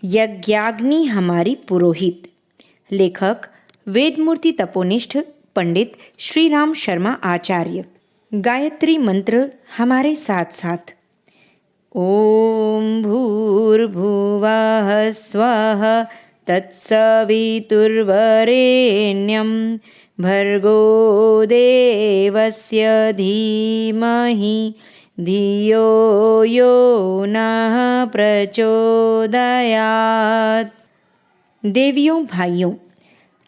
यज्ञाग्नि हमारी पुरोहित। लेखक वेदमूर्ति तपोनिष्ठ पंडित श्री राम शर्मा आचार्य। गायत्री मंत्र हमारे साथ साथ। ओम भूर्भुवः स्वः तत्सवितुर्वरेण्यं भर्गो देवस्य धीमहि धियो यो नः प्रचोदयात्। देवियों भाइयों,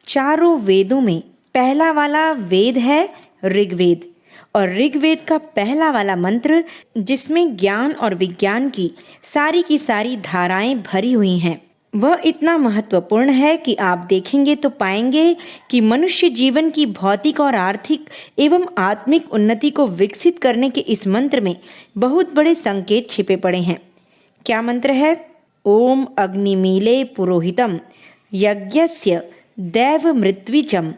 चारों वेदों में पहला वाला वेद है ऋग्वेद, और ऋग्वेद का पहला वाला मंत्र जिसमें ज्ञान और विज्ञान की सारी धाराएं भरी हुई हैं, वह इतना महत्वपूर्ण है कि आप देखेंगे तो पाएंगे कि मनुष्य जीवन की भौतिक और आर्थिक एवं आत्मिक उन्नति को विकसित करने के इस मंत्र में बहुत बड़े संकेत छिपे पड़े हैं। क्या मंत्र है? ओम अग्निमीले पुरोहितम यज्ञस्य दैव मृत्विचम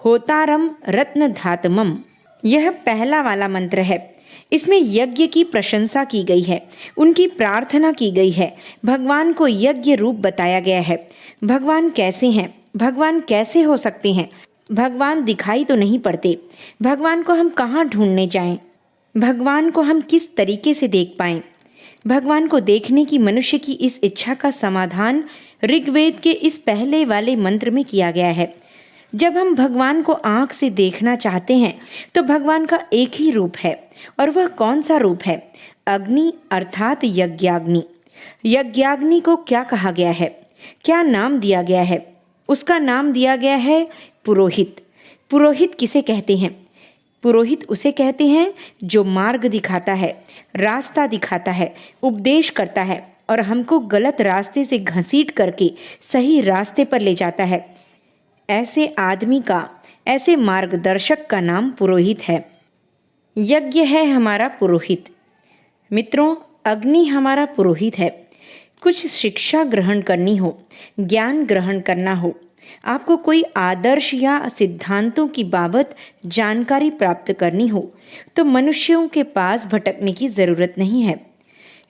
होतारम रत्नधातमम। यह पहला वाला मंत्र है। इसमें यज्ञ की प्रशंसा की गई है, उनकी प्रार्थना की गई है, भगवान को यज्ञ रूप बताया गया है। भगवान कैसे हैं? भगवान कैसे हो सकते हैं? भगवान दिखाई तो नहीं पड़ते। भगवान को हम कहाँ ढूंढने जाएं? भगवान को हम किस तरीके से देख पाएं? भगवान को देखने की मनुष्य की इस इच्छा का समाधान ऋग्वेद के इस पहले वाले मंत्र में किया गया है। जब हम भगवान को आंख से देखना चाहते हैं तो भगवान का एक ही रूप है, और वह कौन सा रूप है? अग्नि अर्थात यज्ञाग्नि। यज्ञाग्नि को क्या कहा गया है? क्या नाम दिया गया है? उसका नाम दिया गया है पुरोहित। पुरोहित किसे कहते हैं? पुरोहित उसे कहते हैं जो मार्ग दिखाता है, रास्ता दिखाता है, उपदेश करता है और हमको गलत रास्ते से घसीट करके सही रास्ते पर ले जाता है। ऐसे आदमी का, ऐसे मार्गदर्शक का नाम पुरोहित है। यज्ञ है हमारा पुरोहित। मित्रों, अग्नि हमारा पुरोहित है। कुछ शिक्षा ग्रहण करनी हो, ज्ञान ग्रहण करना हो, आपको कोई आदर्श या सिद्धांतों की बाबत जानकारी प्राप्त करनी हो, तो मनुष्यों के पास भटकने की जरूरत नहीं है।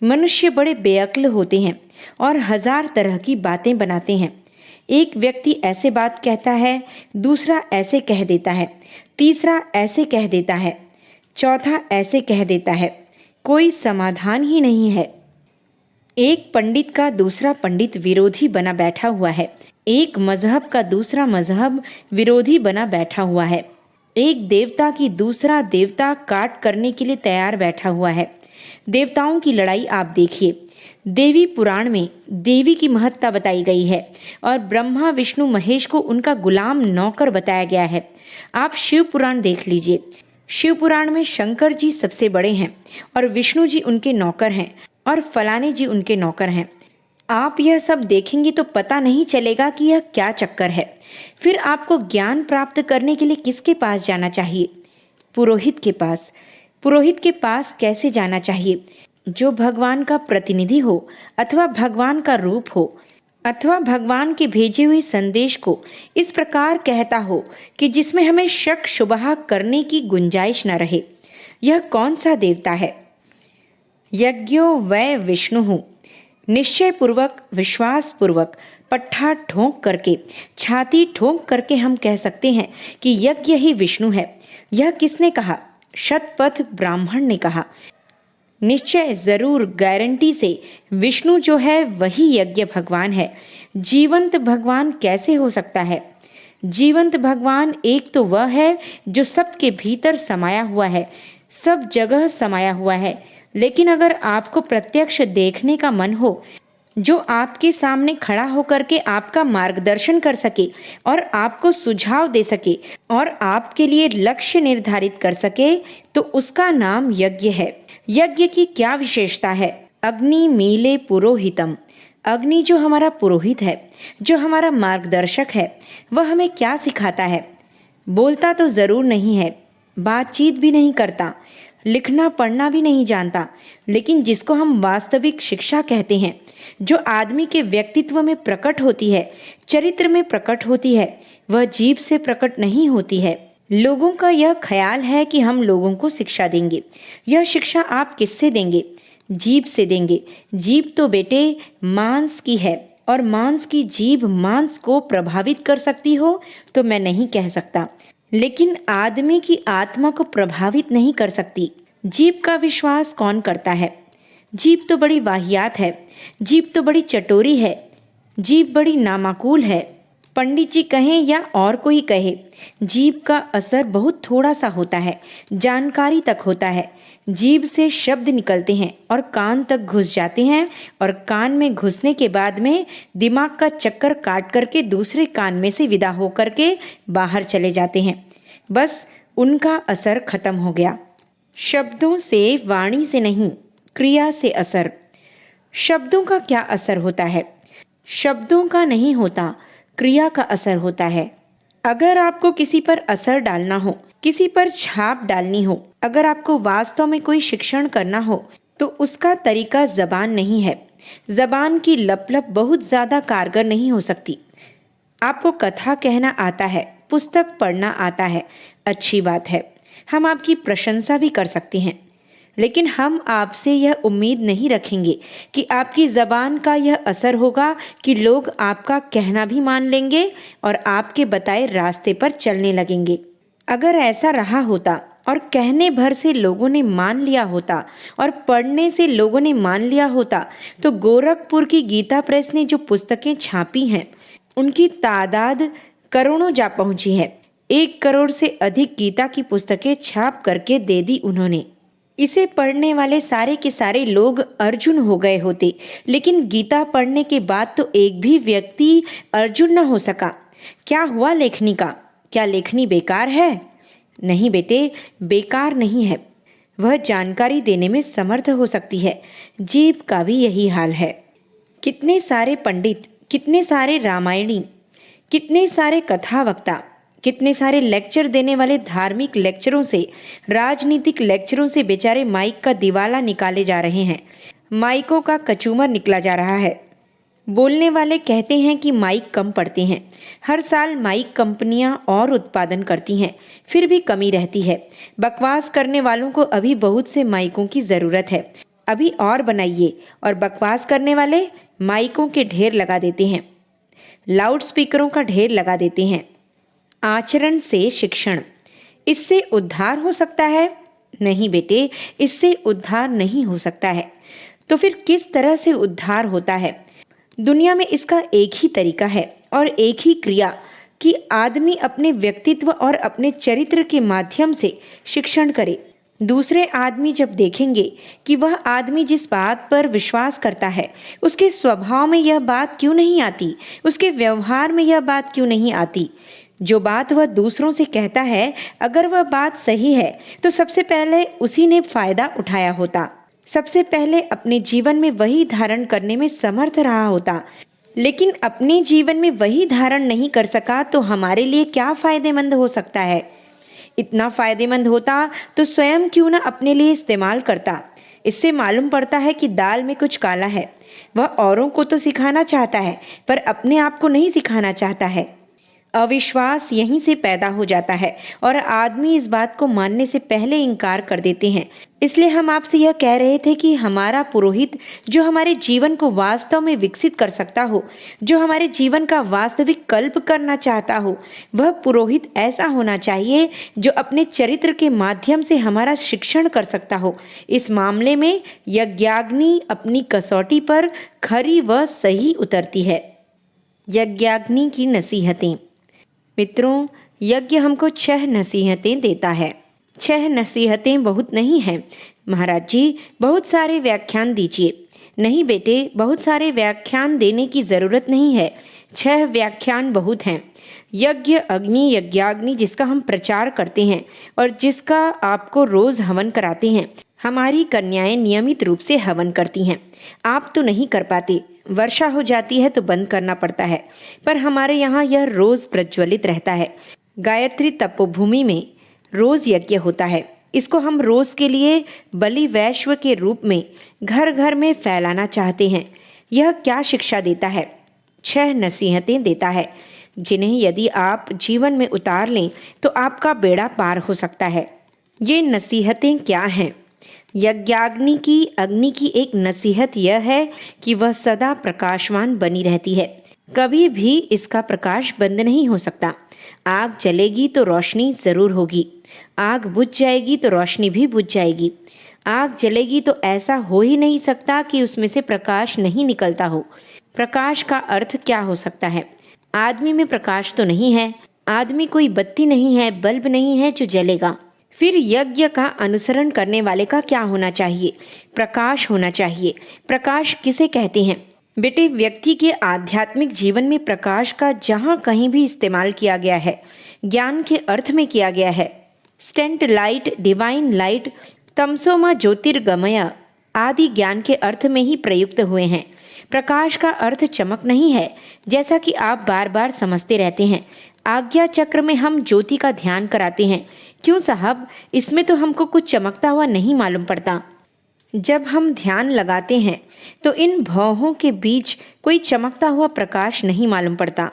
मनुष्य बड़े बेअक्ल होते हैं और हजार तरह की बातें बनाते हैं। एक व्यक्ति ऐसे बात कहता है, दूसरा ऐसे कह देता है, तीसरा ऐसे कह देता है, चौथा ऐसे कह देता है। कोई समाधान ही नहीं है। एक पंडित का दूसरा पंडित विरोधी बना बैठा हुआ है। एक मजहब का दूसरा मजहब विरोधी बना बैठा हुआ है। एक देवता की दूसरा देवता काट करने के लिए तैयार बैठा हुआ है। देवताओं की लड़ाई आप देखिए। देवी पुराण में देवी की महत्ता बताई गई है और ब्रह्मा विष्णु महेश को उनका गुलाम नौकर बताया गया है। आप शिव पुराण देख लीजिए। शिव पुराण में शंकर जी सबसे बड़े हैं और विष्णु जी उनके नौकर हैं और फलाने जी उनके नौकर हैं। आप यह सब देखेंगे तो पता नहीं चलेगा कि यह क्या चक्कर है। फिर आपको ज्ञान प्राप्त करने के लिए किसके पास जाना चाहिए? पुरोहित के पास। पुरोहित के पास कैसे जाना चाहिए? जो भगवान का प्रतिनिधि हो अथवा भगवान का रूप हो अथवा भगवान के भेजे हुए संदेश को इस प्रकार कहता हो कि जिसमें हमें शक शुबहा करने की गुंजाइश न रहे। यह कौन सा देवता है? यज्ञो वै विष्णु। निश्चय पूर्वक, विश्वास पूर्वक, पट्ठा ठोंक करके, छाती ठोंक करके हम कह सकते हैं कि यज्ञ ही विष्णु है। यह किसने कहा? शतपथ ब्राह्मण ने कहा। निश्चय, जरूर, गारंटी से विष्णु जो है वही यज्ञ भगवान है। जीवंत भगवान कैसे हो सकता है? जीवंत भगवान एक तो वह है जो सबके भीतर समाया हुआ है, सब जगह समाया हुआ है। लेकिन अगर आपको प्रत्यक्ष देखने का मन हो, जो आपके सामने खड़ा होकर के आपका मार्गदर्शन कर सके और आपको सुझाव दे सके और आपके लिए लक्ष्य निर्धारित कर सके, तो उसका नाम यज्ञ है। यज्ञ की क्या विशेषता है? अग्नि मीले पुरोहितम। अग्नि जो हमारा पुरोहित है, जो हमारा मार्गदर्शक है, वह हमें क्या सिखाता है? बोलता तो जरूर नहीं है, बातचीत भी नहीं करता, लिखना पढ़ना भी नहीं जानता, लेकिन जिसको हम वास्तविक शिक्षा कहते हैं, जो आदमी के व्यक्तित्व में प्रकट होती है, चरित्र में प्रकट होती है, वह जीभ से प्रकट नहीं होती है। लोगों का यह ख्याल है कि हम लोगों को शिक्षा देंगे। यह शिक्षा आप किससे देंगे? जीभ से देंगे। जीभ तो बेटे मांस की है, और मांस की जीभ मांस को प्रभावित कर सकती हो तो मैं नहीं कह सकता, लेकिन आदमी की आत्मा को प्रभावित नहीं कर सकती। जीभ का विश्वास कौन करता है? जीभ तो बड़ी वाहियात है, जीभ तो बड़ी चटोरी है, जीभ बड़ी नामाकूल है। पंडित जी कहें या और कोई कहे, जीभ का असर बहुत थोड़ा सा होता है, जानकारी तक होता है। जीभ से शब्द निकलते हैं और कान तक घुस जाते हैं, और कान में घुसने के बाद में दिमाग का चक्कर काट करके दूसरे कान में से विदा हो करके बाहर चले जाते हैं। बस उनका असर खत्म हो गया। शब्दों से, वाणी से नहीं, क्रिया से असर। शब्दों का क्या असर होता है? शब्दों का नहीं होता, क्रिया का असर होता है। अगर आपको किसी पर असर डालना हो, किसी पर छाप डालनी हो, अगर आपको वास्तव में कोई शिक्षण करना हो, तो उसका तरीका जबान नहीं है। जबान की लप लप बहुत ज्यादा कारगर नहीं हो सकती। आपको कथा कहना आता है, पुस्तक पढ़ना आता है, अच्छी बात है, हम आपकी प्रशंसा भी कर सकते हैं, लेकिन हम आपसे यह उम्मीद नहीं रखेंगे कि आपकी ज़बान का यह असर होगा कि लोग आपका कहना भी मान लेंगे और आपके बताए रास्ते पर चलने लगेंगे। अगर ऐसा रहा होता और कहने भर से लोगों ने मान लिया होता और पढ़ने से लोगों ने मान लिया होता, तो गोरखपुर की गीता प्रेस ने जो पुस्तकें छापी हैं उनकी तादाद करोड़ों जा पहुंची है। 1 करोड़ से अधिक गीता की पुस्तकें छाप करके दे दी उन्होंने। इसे पढ़ने वाले सारे के सारे लोग अर्जुन हो गए होते, लेकिन गीता पढ़ने के बाद तो एक भी व्यक्ति अर्जुन न हो सका। क्या हुआ लेखनी का? क्या लेखनी बेकार है? नहीं बेटे, बेकार नहीं है, वह जानकारी देने में समर्थ हो सकती है। जीभ का भी यही हाल है। कितने सारे पंडित, कितने सारे रामायणी, कितने सारे कथा वक्ता, कितने सारे लेक्चर देने वाले धार्मिक लेक्चरों से, राजनीतिक लेक्चरों से बेचारे माइक का दिवाला निकाले जा रहे हैं। माइकों का कचूमर निकला जा रहा है। बोलने वाले कहते हैं कि माइक कम पड़ते हैं। हर साल माइक कंपनियां और उत्पादन करती हैं, फिर भी कमी रहती है। बकवास करने वालों को अभी बहुत से माइकों की ज़रूरत है, अभी और बनाइए। और बकवास करने वाले माइकों के ढेर लगा देते हैं, लाउड स्पीकरों का ढेर लगा देते हैं। आचरण से शिक्षण, इससे उद्धार हो सकता है? नहीं बेटे, इससे उद्धार नहीं हो सकता है। तो फिर किस तरह से उद्धार होता है? दुनिया में इसका एक ही तरीका है और एक ही क्रिया कि आदमी अपने व्यक्तित्व और अपने चरित्र के माध्यम से शिक्षण करे। दूसरे आदमी जब देखेंगे कि वह आदमी जिस बात पर विश्वास करता है उसके स्वभाव में यह बात क्यों नहीं आती, उसके व्यवहार में यह बात क्यों नहीं आती, जो बात वह दूसरों से कहता है, अगर वह बात सही है तो सबसे पहले उसी ने फायदा उठाया होता, सबसे पहले अपने जीवन में वही धारण करने में समर्थ रहा होता। लेकिन अपने जीवन में वही धारण नहीं कर सका तो हमारे लिए क्या फायदेमंद हो सकता है? इतना फायदेमंद होता तो स्वयं क्यों न अपने लिए इस्तेमाल करता। इससे मालूम पड़ता है कि दाल में कुछ काला है। वह औरों को तो सिखाना चाहता है पर अपने आप को नहीं सिखाना चाहता है। अविश्वास यहीं से पैदा हो जाता है और आदमी इस बात को मानने से पहले इनकार कर देते हैं। इसलिए हम आपसे यह कह रहे थे कि हमारा पुरोहित जो हमारे जीवन को वास्तव में विकसित कर सकता हो, जो हमारे जीवन का वास्तविक कल्प करना चाहता हो, वह पुरोहित ऐसा होना चाहिए जो अपने चरित्र के माध्यम से हमारा शिक्षण कर सकता हो। इस मामले में यज्ञाग्नि अपनी कसौटी पर खरी व सही उतरती है। यज्ञाग्नि की नसीहतें। मित्रों, यज्ञ हमको 6 नसीहतें देता है। 6 नसीहतें बहुत नहीं हैं। महाराज जी, बहुत सारे व्याख्यान दीजिए। नहीं बेटे, बहुत सारे व्याख्यान देने की ज़रूरत नहीं है, 6 व्याख्यान बहुत हैं। यज्ञ, अग्नि, यज्ञाग्नि जिसका हम प्रचार करते हैं और जिसका आपको रोज़ हवन कराते हैं, हमारी कन्याएं नियमित रूप से हवन करती हैं। आप तो नहीं कर पाते, वर्षा हो जाती है तो बंद करना पड़ता है, पर हमारे यहाँ यह रोज़ प्रज्वलित रहता है। गायत्री तपोभूमि में रोज़ यज्ञ होता है। इसको हम रोज़ के लिए बलि वैश्व के रूप में घर घर में फैलाना चाहते हैं। यह क्या शिक्षा देता है? 6 नसीहतें देता है, जिन्हें यदि आप जीवन में उतार लें तो आपका बेड़ा पार हो सकता है। ये नसीहतें क्या हैं? यज्ञाग्नि की अग्नि की एक नसीहत यह है कि वह सदा प्रकाशमान बनी रहती है, कभी भी इसका प्रकाश बंद नहीं हो सकता। आग जलेगी तो रोशनी जरूर होगी, आग बुझ जाएगी तो रोशनी भी बुझ जाएगी। आग जलेगी तो ऐसा हो ही नहीं सकता कि उसमें से प्रकाश नहीं निकलता हो। प्रकाश का अर्थ क्या हो सकता है? आदमी में प्रकाश तो नहीं है, आदमी कोई बत्ती नहीं है, बल्ब नहीं है जो जलेगा। फिर यज्ञ का अनुसरण करने वाले का क्या होना चाहिए? प्रकाश होना चाहिए। प्रकाश किसे कहते हैं? बेटे, व्यक्ति के आध्यात्मिक जीवन में प्रकाश का जहाँ कहीं भी इस्तेमाल किया गया है, ज्ञान के अर्थ में किया गया है। स्टेंट लाइट, डिवाइन लाइट, तमसोमा ज्योतिर्गमय आदि ज्ञान के अर्थ में ही प्रयुक्त हुए हैं। प्रकाश का अर्थ चमक नहीं है, जैसा कि आप बार बार समझते रहते हैं। आज्ञा चक्र में हम ज्योति का ध्यान कराते हैं। क्यों साहब? इसमें तो हमको कुछ चमकता हुआ नहीं मालूम पड़ता। जब हम ध्यान लगाते हैं तो इन भौहों के बीच कोई चमकता हुआ प्रकाश नहीं मालूम पड़ता।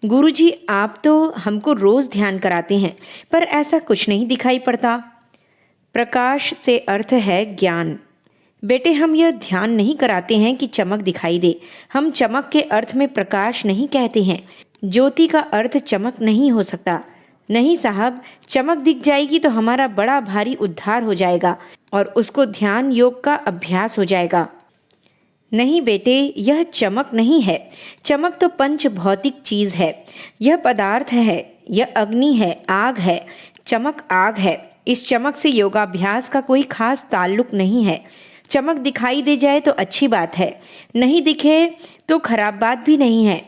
गुरुजी, आप तो हमको रोज ध्यान कराते हैं, पर ऐसा कुछ नहीं दिखाई पड़ता। प्रकाश से अर्थ है ज्ञान। बेटे, हम यह ध्यान नहीं कराते हैं कि चमक दिखाई दे। हम चमक के अर्थ में प्रकाश नहीं कहते हैं। ज्योति का अर्थ चमक नहीं हो सकता। नहीं साहब, चमक दिख जाएगी तो हमारा बड़ा भारी उद्धार हो जाएगा और उसको ध्यान योग का अभ्यास हो जाएगा। नहीं बेटे, यह चमक नहीं है। चमक तो पंच भौतिक चीज है। यह पदार्थ है, यह अग्नि है, आग है। चमक आग है। इस चमक से योगाभ्यास का कोई खास ताल्लुक नहीं है। चमक दिखाई दे जाए तो अच्छी बात है, नहीं दिखे तो खराब बात भी नहीं है।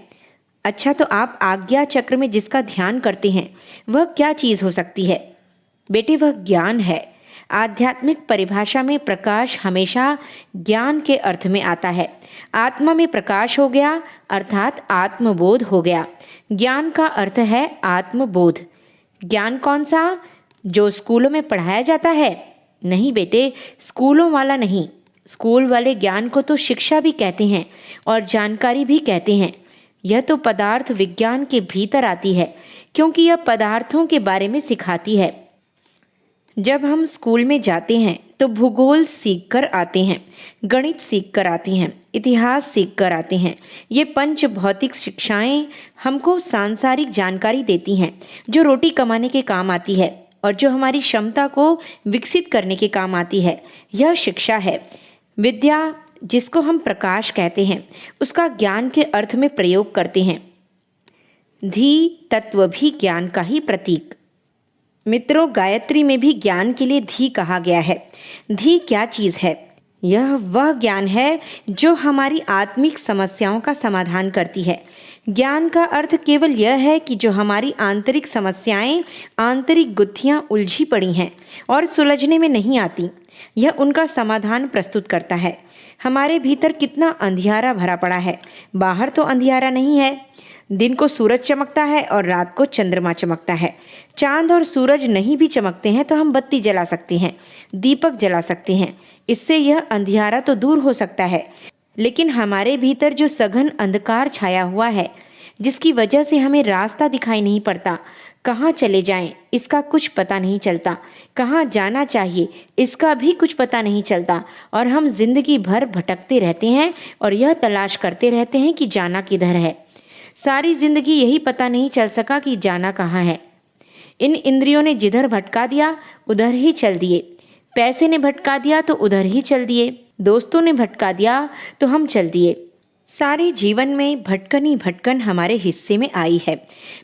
अच्छा, तो आप आज्ञा चक्र में जिसका ध्यान करते हैं वह क्या चीज़ हो सकती है? बेटे, वह ज्ञान है। आध्यात्मिक परिभाषा में प्रकाश हमेशा ज्ञान के अर्थ में आता है। आत्मा में प्रकाश हो गया अर्थात आत्मबोध हो गया। ज्ञान का अर्थ है आत्मबोध। ज्ञान कौन सा? जो स्कूलों में पढ़ाया जाता है? नहीं बेटे, स्कूलों वाला नहीं। स्कूल वाले ज्ञान को तो शिक्षा भी कहते हैं और जानकारी भी कहते हैं। यह तो पदार्थ विज्ञान के भीतर आती है, क्योंकि यह पदार्थों के बारे में सिखाती है। जब हम स्कूल में जाते हैं तो भूगोल सीख कर आते हैं, गणित सीख कर आते हैं, इतिहास सीख कर आते हैं। ये पंच भौतिक शिक्षाएं हमको सांसारिक जानकारी देती हैं, जो रोटी कमाने के काम आती है और जो हमारी क्षमता को विकसित करने के काम आती है। यह शिक्षा है। विद्या, जिसको हम प्रकाश कहते हैं, उसका ज्ञान के अर्थ में प्रयोग करते हैं। धी तत्व भी ज्ञान का ही प्रतीक। मित्रों, गायत्री में भी ज्ञान के लिए धी कहा गया है। धी क्या चीज है? यह वह ज्ञान है जो हमारी आत्मिक समस्याओं का समाधान करती है। ज्ञान का अर्थ केवल यह है कि जो हमारी आंतरिक समस्याएं, आंतरिक गुत्थियां उलझी पड़ी हैं और सुलझने में नहीं आती, यह उनका समाधान प्रस्तुत करता है। हमारे भीतर कितना अंधियारा भरा पड़ा है। बाहर तो अंधियारा नहीं है। दिन को सूरज चमकता है और रात को चंद्रमा चमकता है। चांद और सूरज नहीं भी चमकते हैं तो हम बत्ती जला सकते हैं, दीपक जला सकते हैं। इससे यह अंधियारा तो दूर हो सकता है, लेकिन हमारे भीतर जो सघन अंधकार छाया हुआ है, जिसकी वजह से हमें रास्ता दिखाई नहीं पड़ता, कहाँ चले जाएं इसका कुछ पता नहीं चलता, कहाँ जाना चाहिए इसका भी कुछ पता नहीं चलता, और हम जिंदगी भर भटकते रहते हैं और यह तलाश करते रहते हैं कि जाना किधर है। सारी जिंदगी यही पता नहीं चल सका कि जाना कहाँ है। इन इंद्रियों ने जिधर भटका दिया उधर ही चल दिए। पैसे ने भटका दिया तो उधर ही चल दिए। दोस्तों ने भटका दिया तो हम चल दिए। सारे जीवन में भटकन ही भटकन हमारे हिस्से में आई है,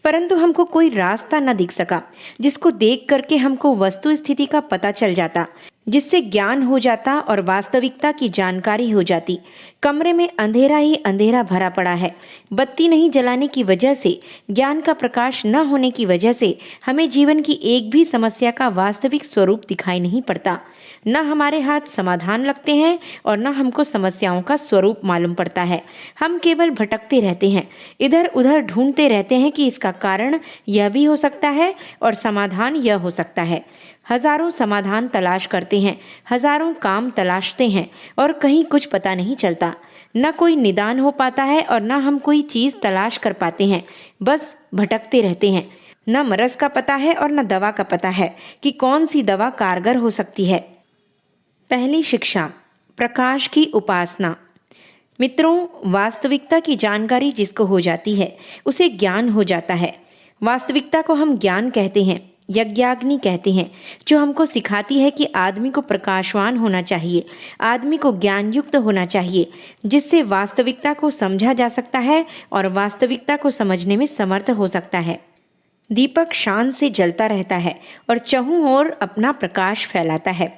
परंतु हमको कोई रास्ता न दिख सका जिसको देख करके हमको वस्तु स्थिति का पता चल जाता, जिससे ज्ञान हो जाता और वास्तविकता की जानकारी हो जाती। कमरे में अंधेरा ही अंधेरा भरा पड़ा है। बत्ती नहीं जलाने की वजह से, ज्ञान का प्रकाश न होने की वजह से हमें जीवन की एक भी समस्या का वास्तविक स्वरूप दिखाई नहीं पड़ता। न हमारे हाथ समाधान लगते हैं और न हमको समस्याओं का स्वरूप मालूम पड़ता है। हम केवल भटकते रहते हैं, इधर उधर ढूंढते रहते हैं कि इसका कारण यह भी हो सकता है और समाधान यह हो सकता है। हजारों समाधान तलाश करते हैं, हजारों काम तलाशते हैं और कहीं कुछ पता नहीं चलता। न कोई निदान हो पाता है और न हम कोई चीज़ तलाश कर पाते हैं, बस भटकते रहते हैं। न मरज का पता है और न दवा का पता है कि कौन सी दवा कारगर हो सकती है। पहली शिक्षा, प्रकाश की उपासना। मित्रों, वास्तविकता की जानकारी जिसको हो जाती है उसे ज्ञान हो जाता है। वास्तविकता को हम ज्ञान कहते हैं, यज्ञाग्नि कहते हैं, जो हमको सिखाती है कि आदमी को प्रकाशवान होना चाहिए, आदमी को ज्ञान युक्त होना चाहिए, जिससे वास्तविकता को समझा जा सकता है और वास्तविकता को समझने में समर्थ हो सकता है। दीपक शान से जलता रहता है और चहुं ओर अपना प्रकाश फैलाता है।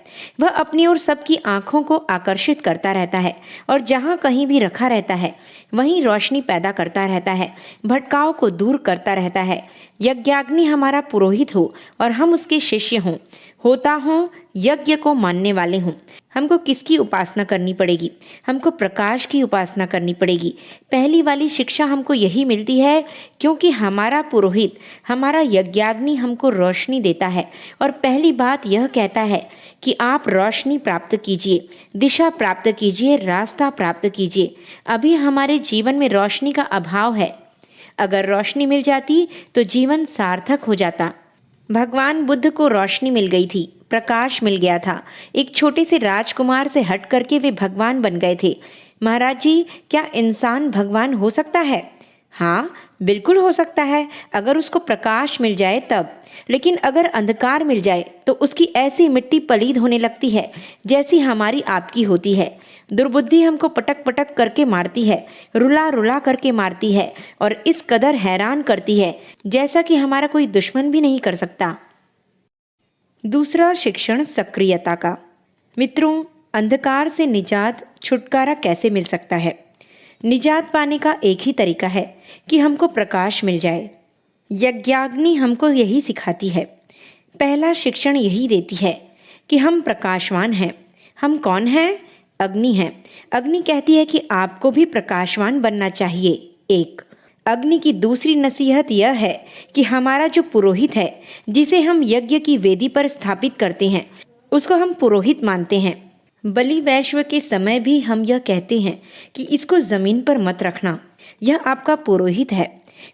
वह अपनी ओर सबकी आंखों को आकर्षित करता रहता है और जहां कहीं भी रखा रहता है वहीं रोशनी पैदा करता रहता है, भटकाव को दूर करता रहता है। यज्ञाग्नि हमारा पुरोहित हो और हम उसके शिष्य हों, होता हो, यज्ञ को मानने वाले हों। हमको किसकी उपासना करनी पड़ेगी? हमको प्रकाश की उपासना करनी पड़ेगी। पहली वाली शिक्षा हमको यही मिलती है, क्योंकि हमारा पुरोहित, हमारा यज्ञाग्नि हमको रोशनी देता है और पहली बात यह कहता है कि आप रोशनी प्राप्त कीजिए, दिशा प्राप्त कीजिए, रास्ता प्राप्त कीजिए। अभी हमारे जीवन में रोशनी का अभाव है। अगर रोशनी मिल जाती तो जीवन सार्थक हो जाता। भगवान बुद्ध को रोशनी मिल गई थी, प्रकाश मिल गया था। एक छोटे से राजकुमार से हट करके वे भगवान बन गए थे। महाराज जी, क्या इंसान भगवान हो सकता है? हाँ, बिल्कुल हो सकता है, अगर उसको प्रकाश मिल जाए तब। लेकिन अगर अंधकार मिल जाए तो उसकी ऐसी मिट्टी पलीद होने लगती है जैसी हमारी आपकी होती है। दुर्बुद्धि हमको पटक पटक करके मारती है, रुला रुला करके मारती है और इस कदर हैरान करती है जैसा कि हमारा कोई दुश्मन भी नहीं कर सकता। दूसरा शिक्षण, सक्रियता का। मित्रों, अंधकार से निजात, छुटकारा कैसे मिल सकता है? निजात पाने का एक ही तरीका है कि हमको प्रकाश मिल जाए। यज्ञाग्नि हमको यही सिखाती है। पहला शिक्षण यही देती है कि हम प्रकाशवान हैं। हम कौन हैं? अग्नि हैं। अग्नि कहती है कि आपको भी प्रकाशवान बनना चाहिए। एक अग्नि की दूसरी नसीहत यह है कि हमारा जो पुरोहित है, जिसे हम यज्ञ की वेदी पर स्थापित करते हैं, उसको हम पुरोहित मानते हैं। बलि वैश्व के समय भी हम यह कहते हैं कि इसको जमीन पर मत रखना, यह आपका पुरोहित है।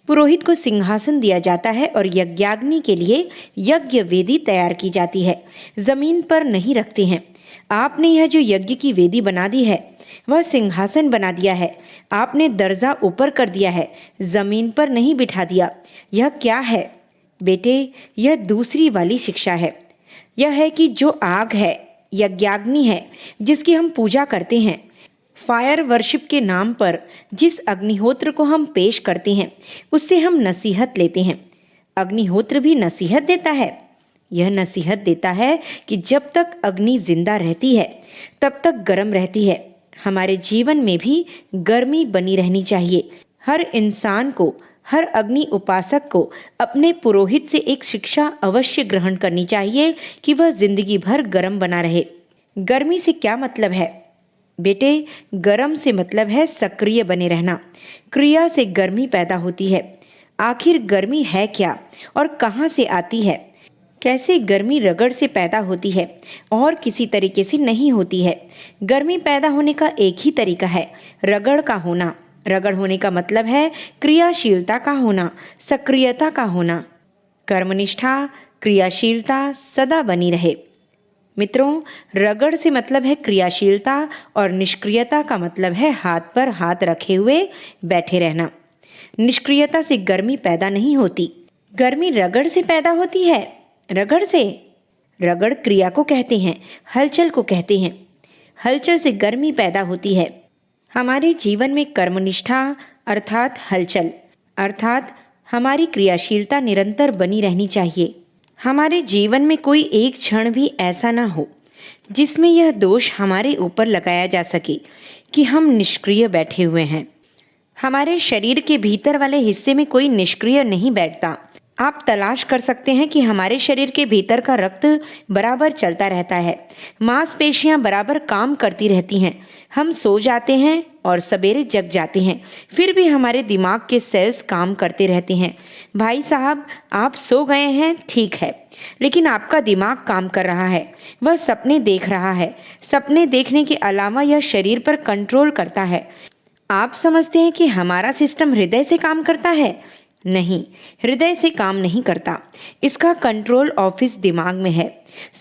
पुरोहित को सिंहासन दिया जाता है और यज्ञाग्नि के लिए यज्ञ वेदी तैयार की जाती है, जमीन पर नहीं रखते हैं। आपने यह जो यज्ञ की वेदी बना दी है वह सिंहासन बना दिया है। आपने दर्जा ऊपर कर दिया है, जमीन पर नहीं बिठा दिया। यह क्या है बेटे? यह दूसरी वाली शिक्षा है। यह है कि जो आग है, यज्ञाग्नि है, जिसकी हम पूजा करते हैं, फायर वर्शिप के नाम पर जिस अग्निहोत्र को हम पेश करते हैं, उससे हम नसीहत लेते हैं। अग्निहोत्र भी नसीहत देता है। यह नसीहत देता है कि जब तक अग्नि जिंदा रहती है तब तक गर्म रहती है। हमारे जीवन में भी गर्मी बनी रहनी चाहिए। हर इंसान को, हर अग्नि उपासक को अपने पुरोहित से एक शिक्षा अवश्य ग्रहण करनी चाहिए कि वह जिंदगी भर गर्म बना रहे। गर्मी से क्या मतलब है बेटे? गर्म से मतलब है सक्रिय बने रहना। क्रिया से गर्मी पैदा होती है। आखिर गर्मी है क्या और कहाँ से आती है? कैसे गर्मी रगड़ से पैदा होती है और किसी तरीके से नहीं होती है। गर्मी पैदा होने का एक ही तरीका है, रगड़ का होना। रगड़ होने का मतलब है क्रियाशीलता का होना, सक्रियता का होना। कर्मनिष्ठा, क्रियाशीलता सदा बनी रहे। मित्रों, रगड़ से मतलब है क्रियाशीलता और निष्क्रियता का मतलब है हाथ पर हाथ रखे हुए बैठे रहना। निष्क्रियता से गर्मी पैदा नहीं होती, गर्मी रगड़ से पैदा होती है। रगड़ से, रगड़ क्रिया को कहते हैं, हलचल को कहते हैं। हलचल से गर्मी पैदा होती है। हमारे जीवन में कर्मनिष्ठा अर्थात हलचल, अर्थात हमारी क्रियाशीलता निरंतर बनी रहनी चाहिए। हमारे जीवन में कोई एक क्षण भी ऐसा ना हो जिसमें यह दोष हमारे ऊपर लगाया जा सके कि हम निष्क्रिय बैठे हुए हैं। हमारे शरीर के भीतर वाले हिस्से में कोई निष्क्रिय नहीं बैठता। आप तलाश कर सकते हैं कि हमारे शरीर के भीतर का रक्त बराबर चलता रहता है, मांसपेशियां बराबर काम करती रहती हैं। हम सो जाते हैं और सवेरे जग जाते हैं, फिर भी हमारे दिमाग के सेल्स काम करते रहते हैं। भाई साहब, आप सो गए हैं, ठीक है, लेकिन आपका दिमाग काम कर रहा है, वह सपने देख रहा है। सपने देखने के अलावा यह शरीर पर कंट्रोल करता है। आप समझते हैं कि हमारा सिस्टम हृदय से काम करता है? नहीं, हृदय से काम नहीं करता। इसका कंट्रोल ऑफिस दिमाग में है।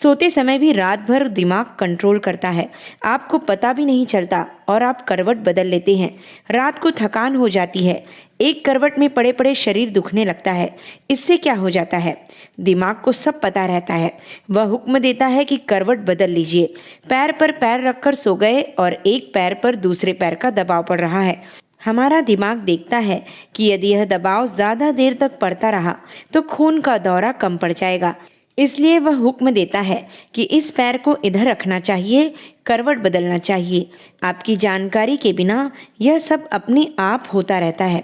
सोते समय भी रात भर दिमाग कंट्रोल करता है, आपको पता भी नहीं चलता और आप करवट बदल लेते हैं। रात को थकान हो जाती है, एक करवट में पड़े पड़े शरीर दुखने लगता है। इससे क्या हो जाता है? दिमाग को सब पता रहता है, वह हुक्म देता है कि करवट बदल लीजिए। पैर पर पैर रखकर सो गए और एक पैर पर दूसरे पैर का दबाव पड़ रहा है। हमारा दिमाग देखता है कि यदि यह दबाव ज़्यादा देर तक पड़ता रहा तो खून का दौरा कम पड़ जाएगा। इसलिए वह हुक्म देता है कि इस पैर को इधर रखना चाहिए, करवट बदलना चाहिए। आपकी जानकारी के बिना यह सब अपने आप होता रहता है।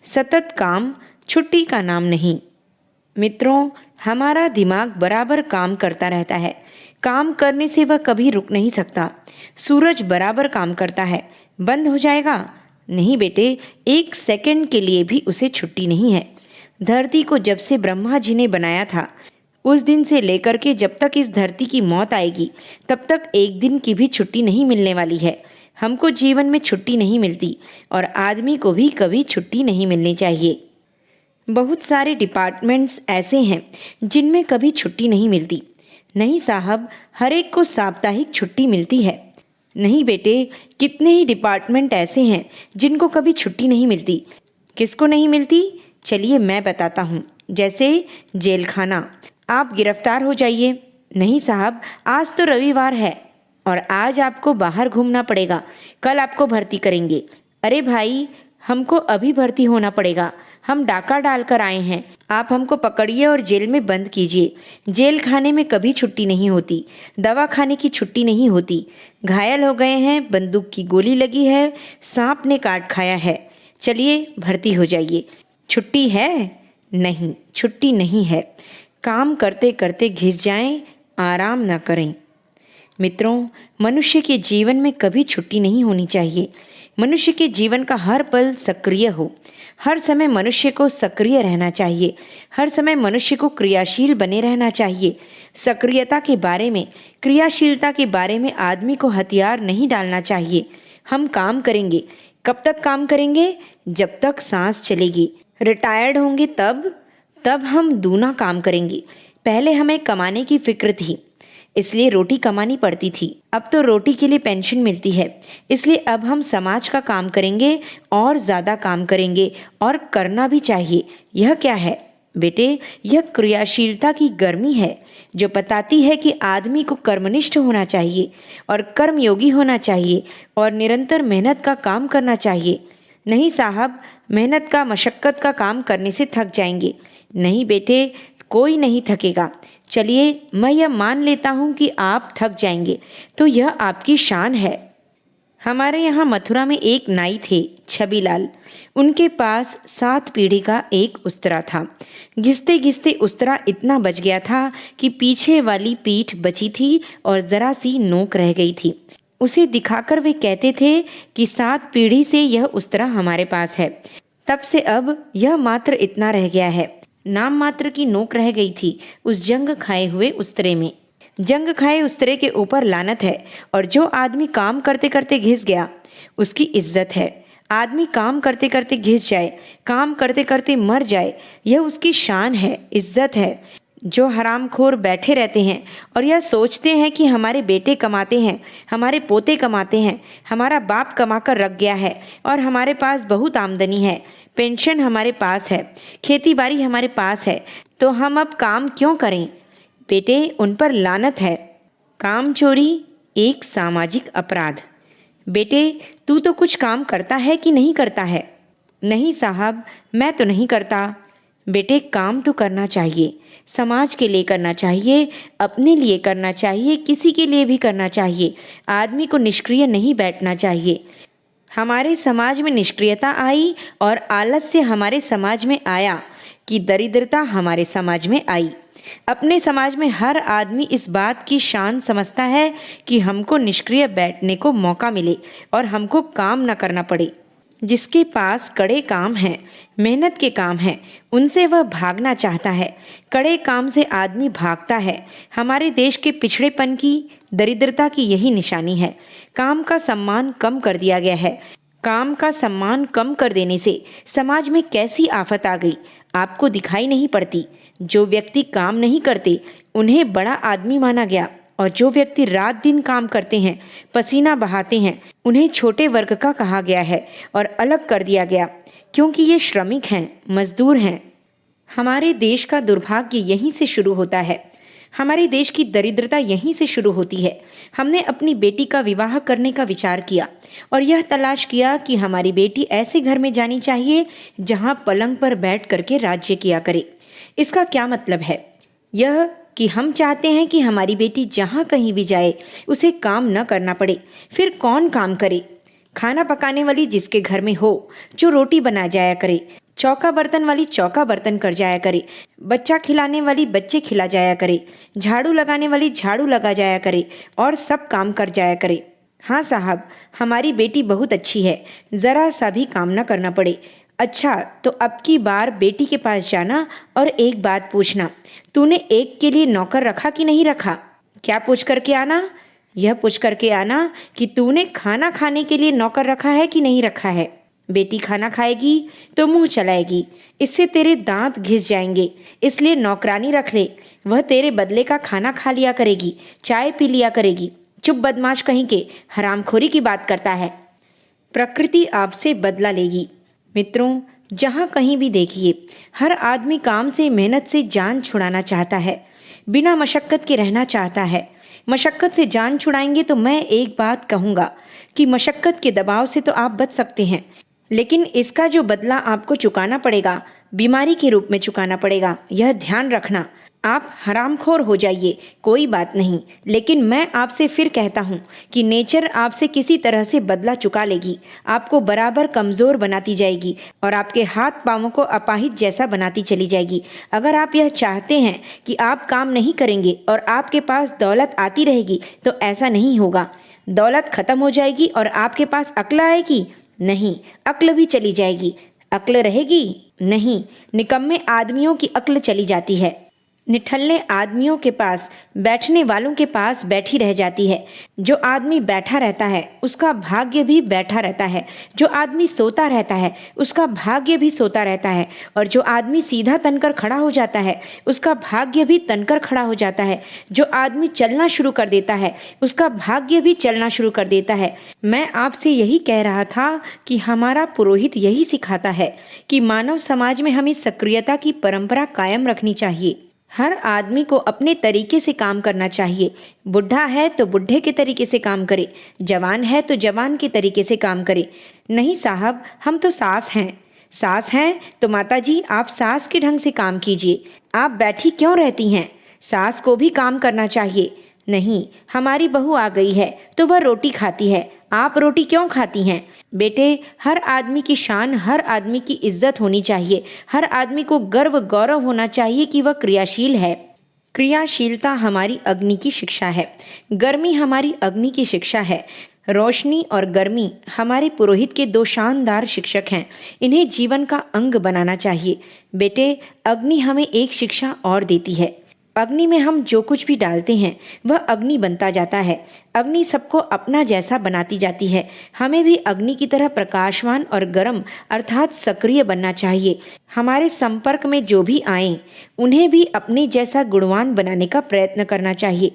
सतत काम छुट्टी का नाम नहीं। मित्रों, हमारा दिमाग बराबर काम करता रहता है। काम करने से वह कभी रुक नहीं सकता। सूरज बराबर काम करता है, बंद हो जाएगा? नहीं बेटे, एक सेकंड के लिए भी उसे छुट्टी नहीं है। धरती को जब से ब्रह्मा जी ने बनाया था, उस दिन से लेकर के जब तक इस धरती की मौत आएगी, तब तक एक दिन की भी छुट्टी नहीं मिलने वाली है। हमको जीवन में छुट्टी नहीं मिलती और आदमी को भी कभी छुट्टी नहीं मिलनी चाहिए। बहुत सारे डिपार्टमेंट्स ऐसे हैं जिनमें कभी छुट्टी नहीं मिलती। नहीं साहब, हर एक को साप्ताहिक छुट्टी मिलती है। नहीं बेटे, कितने ही डिपार्टमेंट ऐसे हैं जिनको कभी छुट्टी नहीं मिलती। किसको नहीं मिलती? चलिए मैं बताता हूँ। जैसे जेल खाना, आप गिरफ्तार हो जाइए। नहीं साहब, आज तो रविवार है और आज आपको बाहर घूमना पड़ेगा, कल आपको भर्ती करेंगे। अरे भाई, हमको अभी भर्ती होना पड़ेगा, हम डाका डालकर आए हैं, आप हमको पकड़िए और जेल में बंद कीजिए। जेल खाने में कभी छुट्टी नहीं होती, दवा खाने की छुट्टी नहीं होती। घायल हो गए हैं, बंदूक की गोली लगी है, सांप ने काट खाया है, चलिए भर्ती हो जाइए। छुट्टी है? नहीं, छुट्टी नहीं है। काम करते करते घिस जाएं, आराम न करें। मित्रों, मनुष्य के जीवन में कभी छुट्टी नहीं होनी चाहिए। मनुष्य के जीवन का हर पल सक्रिय हो। हर समय मनुष्य को सक्रिय रहना चाहिए। हर समय मनुष्य को क्रियाशील बने रहना चाहिए। सक्रियता के बारे में, क्रियाशीलता के बारे में आदमी को हथियार नहीं डालना चाहिए। हम काम करेंगे। कब तक काम करेंगे? जब तक सांस चलेगी। रिटायर्ड होंगे तब हम दूना काम करेंगे। पहले हमें कमाने की फिक्र थी, इसलिए रोटी कमानी पड़ती थी। अब तो रोटी के लिए पेंशन मिलती है, इसलिए अब हम समाज का काम करेंगे और ज़्यादा काम करेंगे और करना भी चाहिए। यह क्या है बेटे? यह क्रियाशीलता की गर्मी है जो बताती है कि आदमी को कर्मनिष्ठ होना चाहिए और कर्मयोगी होना चाहिए और निरंतर मेहनत का काम करना चाहिए। नहीं साहब, मेहनत का, मशक्क़त का काम करने से थक जाएंगे। नहीं बेटे, कोई नहीं थकेगा। चलिए मैं यह मान लेता हूँ कि आप थक जाएंगे, तो यह आपकी शान है। हमारे यहाँ मथुरा में एक नाई थे, छबीलाल। उनके पास 7 पीढ़ी का एक उस्तरा था। घिसते घिसते उस्तरा इतना बच गया था कि पीछे वाली पीठ बची थी और ज़रा सी नोक रह गई थी। उसे दिखाकर वे कहते थे कि 7 पीढ़ी से यह उस्तरा हमारे पास है। तब से अब यह मात्र इतना रह गया है। नाम मात्र की नोक रह गई थी उस जंग खाए हुए उस्तरे में। जंग खाए उस्तरे के ऊपर लानत है और जो आदमी काम करते करते घिस गया उसकी इज्जत है। आदमी काम करते करते घिस जाए, काम करते करते मर जाए, यह उसकी शान है, इज्जत है। जो हरामखोर बैठे रहते हैं और यह सोचते हैं कि हमारे बेटे कमाते हैं, हमारे पोते कमाते हैं, हमारा बाप कमा कर रख गया है और हमारे पास बहुत आमदनी है, पेंशन हमारे पास है, खेती बाड़ी हमारे पास है, तो हम अब काम क्यों करें? बेटे, उन पर लानत है। काम चोरी एक सामाजिक अपराध। बेटे, तू तो कुछ काम करता है कि नहीं करता है? नहीं साहब, मैं तो नहीं करता। बेटे, काम तो करना चाहिए, समाज के लिए करना चाहिए, अपने लिए करना चाहिए, किसी के लिए भी करना चाहिए। आदमी को निष्क्रिय नहीं बैठना चाहिए। हमारे समाज में निष्क्रियता आई और आलस्य हमारे समाज में आया कि दरिद्रता हमारे समाज में आई। अपने समाज में हर आदमी इस बात की शान समझता है कि हमको निष्क्रिय बैठने को मौका मिले और हमको काम न करना पड़े। जिसके पास कड़े काम हैं, मेहनत के काम हैं, उनसे वह भागना चाहता है। कड़े काम से आदमी भागता है। हमारे देश के पिछड़ेपन की, दरिद्रता की यही निशानी है। काम का सम्मान कम कर दिया गया है। काम का सम्मान कम कर देने से समाज में कैसी आफत आ गई, आपको दिखाई नहीं पड़ती। जो व्यक्ति काम नहीं करते उन्हें बड़ा आदमी माना गया, और जो व्यक्ति रात दिन काम करते हैं, पसीना बहाते हैं, उन्हें छोटे वर्ग का कहा गया है और अलग कर दिया गया, क्योंकि ये श्रमिक हैं, मजदूर हैं। हमारे देश का दुर्भाग्य यहीं से शुरू होता है। हमारे देश की दरिद्रता यहीं से शुरू होती है। हमने अपनी बेटी का विवाह करने का विचार किया और यह तलाश किया कि हमारी बेटी ऐसे घर में जानी चाहिए जहां पलंग पर बैठ करके राज्य किया करे। इसका क्या मतलब है? यह कि हम चाहते हैं कि हमारी बेटी जहां कहीं भी जाए उसे काम न करना पड़े। फिर कौन काम करे? खाना पकाने वाली जिसके घर में हो, जो रोटी बना जाया करे, चौका बर्तन वाली चौका बर्तन कर जाया करे, बच्चा खिलाने वाली बच्चे खिला जाया करे, झाड़ू लगाने वाली झाड़ू लगा जाया करे और सब काम कर जाया करे। हाँ साहब, हमारी बेटी बहुत अच्छी है, ज़रा सा भी काम न करना पड़े। अच्छा, तो अब की बार बेटी के पास जाना और एक बात पूछना, तूने एक के लिए नौकर रखा कि नहीं रखा? क्या पूछ करके आना? यह पूछ करके आना कि तूने खाना खाने के लिए नौकर रखा है कि नहीं रखा है। बेटी खाना खाएगी तो मुंह चलाएगी, इससे तेरे दांत घिस जाएंगे, इसलिए नौकरानी रख ले। वह तेरे बदले का खाना खा लिया करेगी, चाय पी लिया करेगी। चुप बदमाश कहीं के, हरामखोरी की बात करता है। प्रकृति आपसे बदला लेगी। मित्रों, जहाँ कहीं भी देखिए, हर आदमी काम से, मेहनत से जान छुड़ाना चाहता है, बिना मशक्क़त के रहना चाहता है। मशक्क़त से जान छुड़ाएंगे तो मैं एक बात कहूँगा कि मशक्क़त के दबाव से तो आप बच सकते हैं, लेकिन इसका जो बदला आपको चुकाना पड़ेगा, बीमारी के रूप में चुकाना पड़ेगा। यह ध्यान रखना। आप हरामखोर हो जाइए, कोई बात नहीं, लेकिन मैं आपसे फिर कहता हूँ कि नेचर आपसे किसी तरह से बदला चुका लेगी। आपको बराबर कमज़ोर बनाती जाएगी और आपके हाथ पाँवों को अपाहिज जैसा बनाती चली जाएगी। अगर आप यह चाहते हैं कि आप काम नहीं करेंगे और आपके पास दौलत आती रहेगी, तो ऐसा नहीं होगा। दौलत खत्म हो जाएगी और आपके पास अक्ल आएगी? नहीं, अक्ल भी चली जाएगी। अक्ल रहेगी? नहीं, निकम्मे आदमियों की अक्ल चली जाती है। निठल्ले आदमियों के पास, बैठने वालों के पास बैठी रह जाती है। जो आदमी बैठा रहता है उसका भाग्य भी बैठा रहता है, जो आदमी सोता रहता है उसका भाग्य भी सोता रहता है, और जो आदमी सीधा तनकर खड़ा हो जाता है उसका भाग्य भी तनकर खड़ा हो जाता है। जो आदमी चलना शुरू कर देता है उसका भाग्य भी चलना शुरू कर देता है। मैं आपसे यही कह रहा था कि हमारा पुरोहित यही सिखाता है कि मानव समाज में हमें सक्रियता की परंपरा कायम रखनी चाहिए। हर आदमी को अपने तरीके से काम करना चाहिए। बुढ़ा है तो बुढ़े के तरीके से काम करे, जवान है तो जवान के तरीके से काम करे। नहीं साहब, हम तो सास हैं। सास हैं तो माताजी आप सास के ढंग से काम कीजिए। आप बैठी क्यों रहती हैं? सास को भी काम करना चाहिए। नहीं, हमारी बहू आ गई है तो वह रोटी खाती है, आप रोटी क्यों खाती हैं? बेटे, हर आदमी की शान, हर आदमी की इज्जत होनी चाहिए। हर आदमी को गर्व गौरव होना चाहिए कि वह क्रियाशील है। क्रियाशीलता हमारी अग्नि की शिक्षा है, गर्मी हमारी अग्नि की शिक्षा है। रोशनी और गर्मी हमारे पुरोहित के दो शानदार शिक्षक हैं। इन्हें जीवन का अंग बनाना चाहिए। बेटे, अग्नि हमें एक शिक्षा और देती है। अग्नि में हम जो कुछ भी डालते हैं वह अग्नि बनता जाता है। अग्नि सबको अपना जैसा बनाती जाती है। हमें भी अग्नि की तरह प्रकाशवान और गर्म अर्थात सक्रिय बनना चाहिए। हमारे संपर्क में जो भी आए उन्हें भी अपने जैसा गुणवान बनाने का प्रयत्न करना चाहिए।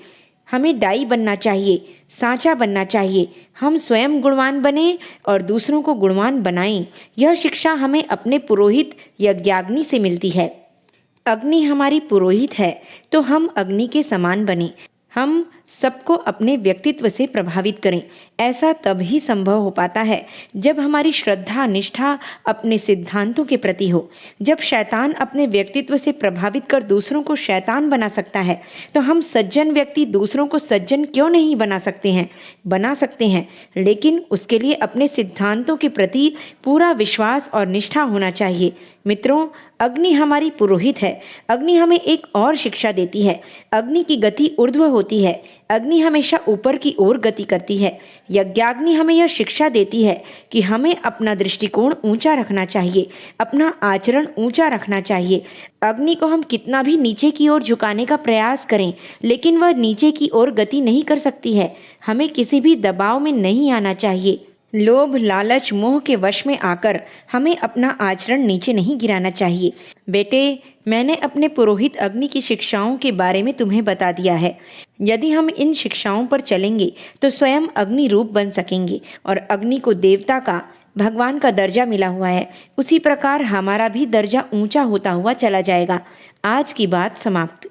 हमें डाई बनना चाहिए, सांचा बनना चाहिए। हम स्वयं गुणवान बने और दूसरों को गुणवान बनाएं। यह शिक्षा हमें अपने पुरोहित यज्ञाग्नि से मिलती है। अग्नि हमारी पुरोहित है तो हम अग्नि के समान बने। हम सबको अपने व्यक्तित्व से प्रभावित करें। ऐसा तभी संभव हो पाता है जब हमारी श्रद्धा निष्ठा अपने सिद्धांतों के प्रति हो। जब शैतान अपने व्यक्तित्व से प्रभावित कर दूसरों को शैतान बना सकता है, तो हम सज्जन व्यक्ति दूसरों को सज्जन क्यों नहीं बना सकते हैं? बना सकते हैं, लेकिन उसके लिए अपने सिद्धांतों के प्रति पूरा विश्वास और निष्ठा होना चाहिए। मित्रों, अग्नि हमारी पुरोहित है। अग्नि हमें एक और शिक्षा देती है। अग्नि की गति ऊर्ध्व होती है। अग्नि हमेशा ऊपर की ओर गति करती है। यज्ञाग्नि हमें यह शिक्षा देती है कि हमें अपना दृष्टिकोण ऊंचा रखना चाहिए, अपना आचरण ऊंचा रखना चाहिए। अग्नि को हम कितना भी नीचे की ओर झुकाने का प्रयास करें, लेकिन वह नीचे की ओर गति नहीं कर सकती है। हमें किसी भी दबाव में नहीं आना चाहिए। लोभ, लालच, मोह के वश में आकर हमें अपना आचरण नीचे नहीं गिराना चाहिए। बेटे, मैंने अपने पुरोहित अग्नि की शिक्षाओं के बारे में तुम्हें बता दिया है। यदि हम इन शिक्षाओं पर चलेंगे तो स्वयं अग्नि रूप बन सकेंगे और अग्नि को देवता का, भगवान का दर्जा मिला हुआ है। उसी प्रकार हमारा भी दर्जा ऊंचा होता हुआ चला जाएगा। आज की बात समाप्त।